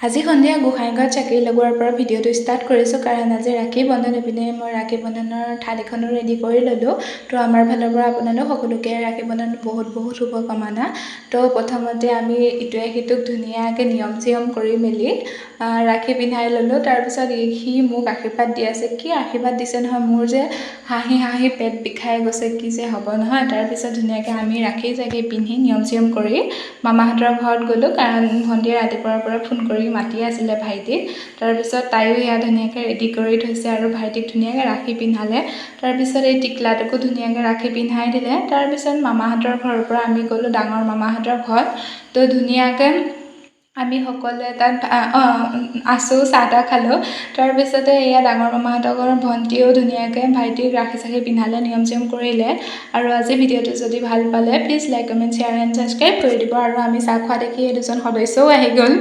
আজি সন্ধিয়া গোসাঁইঘৰত চাকি লগোৱাৰ পৰা ভিডিঅ'টো ষ্টাৰ্ট কৰিছোঁ কাৰণ আজি ৰাখী বন্ধন ইপিনে মই ৰাখী বন্ধনৰ থালিখনো ৰেডি কৰি ল'লোঁ। তো আমাৰ ফালৰ পৰা আপোনালোক সকলোকে ৰাখী বন্ধন বহুত শুভকামনা। তো প্ৰথমতে আমি ইটোৱে সিটোক ধুনীয়াকৈ নিয়ম চিয়ম কৰি মেলি ৰাখী পিন্ধাই ল'লোঁ। তাৰপিছত সি মোক আশীৰ্বাদ দি আছে, কি আশীৰ্বাদ দিছে নহয়, মোৰ যে হাঁহি পেট বিষাই গৈছে, কি যে হ'ব নহয়। তাৰপিছত ধুনীয়াকৈ আমি ৰাখী চাখি পিন্ধি নিয়ম চিয়ম কৰি মামাহঁতৰ ঘৰত গ'লোঁ কাৰণ ভণ্টিয়ে ৰাতিপুৱাৰ পৰা ফোন কৰি মাতি আছিলে ভাইটিক। তাৰপিছত তাইও এয়া ধুনীয়াকৈ ৰেডি কৰি থৈছে আৰু ভাইটিক ধুনীয়াকৈ ৰাখী পিন্ধালে। তাৰপিছত এই টিকলাটোকো ধুনীয়াকৈ ৰাখী পিন্ধাই দিলে। তাৰপিছত মামাহঁতৰ ঘৰৰ পৰা আমি গ'লোঁ ডাঙৰ মামাহঁতৰ ঘৰত। তো ধুনীয়াকৈ আমি সকলোৱে তাত আছোঁ, চাহ তাহ খালোঁ। তাৰপিছতে এয়া ডাঙৰ মামাহঁতৰ ঘৰৰ ভণ্টিও ধুনীয়াকৈ ভাইটিক ৰাখী চাখি পিন্ধালে, নিয়ম চিয়ম কৰিলে। আৰু আজি ভিডিঅ'টো যদি ভাল পালে please like comment share and subscribe কৰি দিব। আৰু আমি চাহ খোৱা দেখি এই দুজন সদস্যও আহি গ'ল।